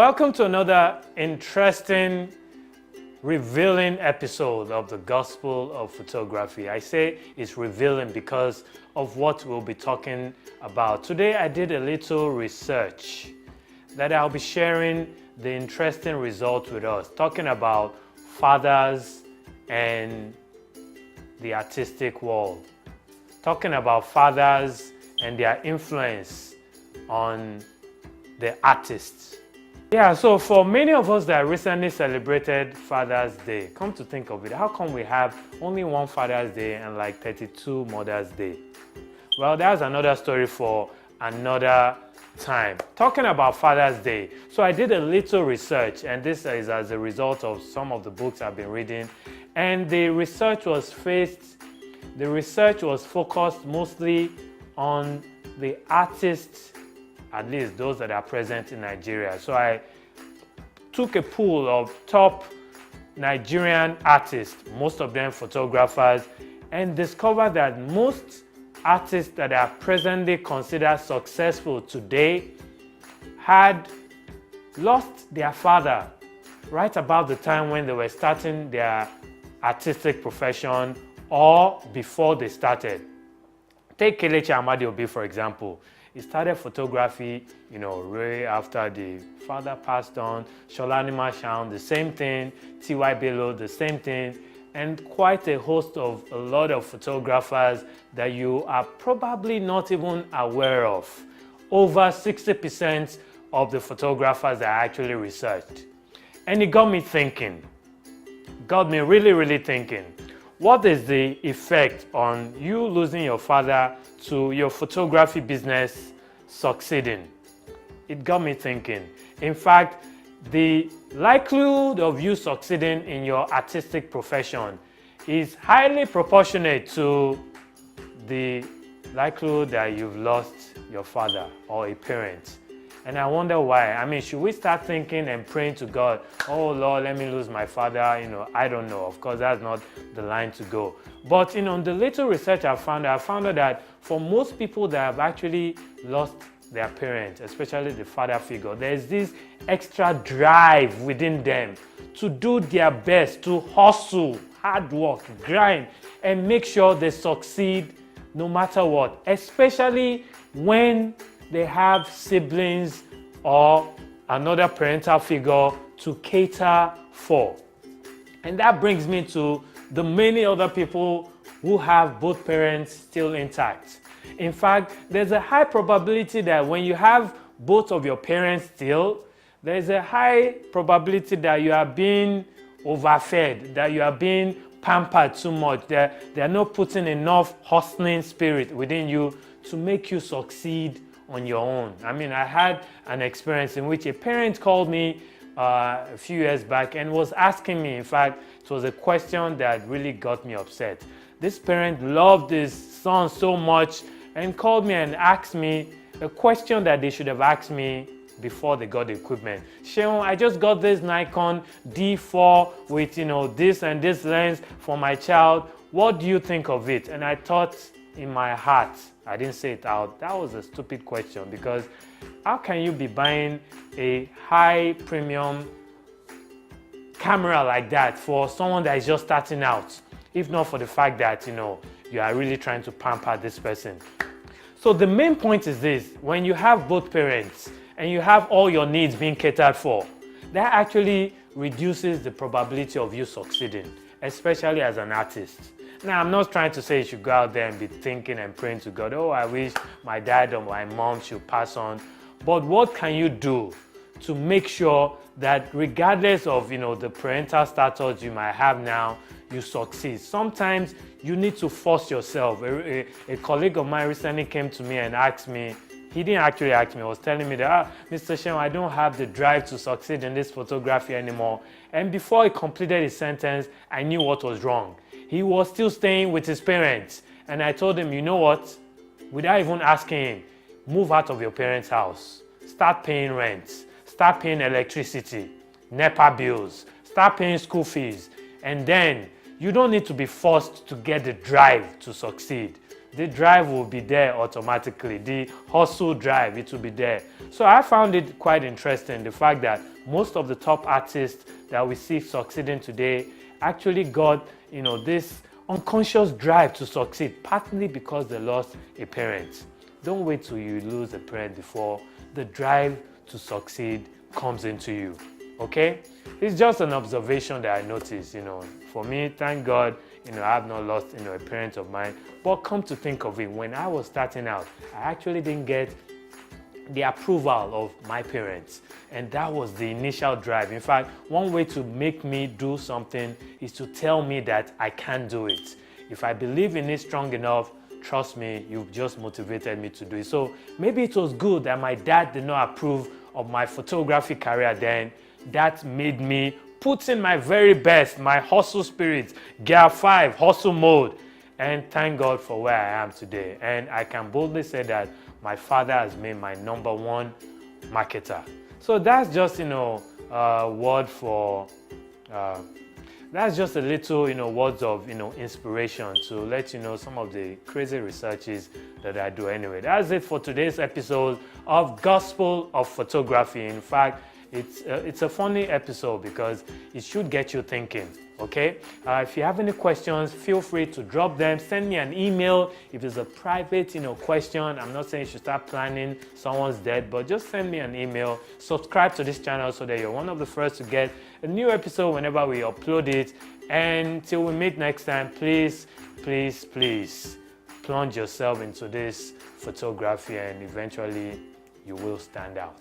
Welcome to another interesting, revealing episode of the Gospel of Photography. I say it's revealing because of what we'll be talking about. Today I did a little research that I'll be sharing the interesting results with us, talking about fathers and the artistic world, talking about fathers and their influence on the artists. Yeah, so for many of us that recently celebrated Father's Day, come to think of it, how come we have only one Father's Day and like 32 Mother's Day? Well, that's another story for another time. Talking about Father's Day, so I did a little research, and this is as a result of some of the books I've been reading, and the research was focused mostly on the artists, at least those that are present in Nigeria. So I took a pool of top Nigerian artists, most of them photographers, and discovered that most artists that are presently considered successful today had lost their father right about the time when they were starting their artistic profession or before they started. Take Kelechi Amadi-Obi, for example. He started photography, right after the father passed on. Shola Animashaun, the same thing. T.Y. Bello, the same thing. And quite a host of a lot of photographers that you are probably not even aware of. Over 60% of the photographers are actually researched. And it got me thinking, really thinking. What is the effect on you losing your father to your photography business succeeding? It got me thinking. In fact, the likelihood of you succeeding in your artistic profession is highly proportionate to the likelihood that you've lost your father or a parent. And I wonder why. Should we start thinking and praying to God, oh Lord, let me lose my father? I don't know. Of course, that's not the line to go. But, the little research I found out that for most people that have actually lost their parents, especially the father figure, there's this extra drive within them to do their best, to hustle, hard work, grind, and make sure they succeed no matter what, especially when they have siblings or another parental figure to cater for. And that brings me to the many other people who have both parents still intact. In fact, there's a high probability that when you have both of your parents still, there's a high probability that you are being overfed, that you are being pampered too much, that they are not putting enough hustling spirit within you to make you succeed on your own. I had an experience in which a parent called me a few years back and was asking me, in fact, it was a question that really got me upset. This parent loved his son so much and called me and asked me a question that they should have asked me before they got the equipment. Sheon, I just got this Nikon D4 with this and this lens for my child. What do you think of it? And I thought in my heart, I didn't say it out, that was a stupid question, because how can you be buying a high premium camera like that for someone that is just starting out, if not for the fact that you are really trying to pamper this person? So the main point is this: when you have both parents and you have all your needs being catered for, that actually reduces the probability of you succeeding, especially as an artist. Now, I'm not trying to say you should go out there and be thinking and praying to God, oh, I wish my dad or my mom should pass on. But what can you do to make sure that regardless of the parental status you might have now, you succeed? Sometimes you need to force yourself. A colleague of mine recently came to me and asked me, he didn't actually ask me, he was telling me that, Mr. Shem, I don't have the drive to succeed in this photography anymore. And before he completed his sentence, I knew what was wrong. He was still staying with his parents. And I told him, you know what? Without even asking him, move out of your parents' house. Start paying rent. Start paying electricity, NEPA bills. Start paying school fees. And then you don't need to be forced to get the drive to succeed. the drive will be there automatically. The hustle drive, it will be there. So I found it quite interesting, the fact that most of the top artists that we see succeeding today actually got, this unconscious drive to succeed, partly because they lost a parent. Don't wait till you lose a parent before the drive to succeed comes into you. Okay? It's just an observation that I noticed, For me, thank God, I have not lost, a parent of mine. But come to think of it, when I was starting out, I actually didn't get the approval of my parents. And that was the initial drive. In fact, one way to make me do something is to tell me that I can do it. If I believe in it strong enough, trust me, you've just motivated me to do it. So maybe it was good that my dad did not approve of my photography career then. That made me put in my very best, my hustle spirit, gear 5, hustle mode. And thank God for where I am today. And I can boldly say that my father has made my #1 marketer. So that's just, word for, that's just a little, words of, inspiration to let you know some of the crazy researches that I do anyway. That's it for today's episode of Gospel of Photography. In fact, it's a funny episode because it should get you thinking. Okay? If you have any questions, feel free to drop them. Send me an email if it's a private, question. I'm not saying you should start planning someone's death, but just send me an email. Subscribe to this channel so that you're one of the first to get a new episode whenever we upload it. And till we meet next time, please, please, please plunge yourself into this photography and eventually you will stand out.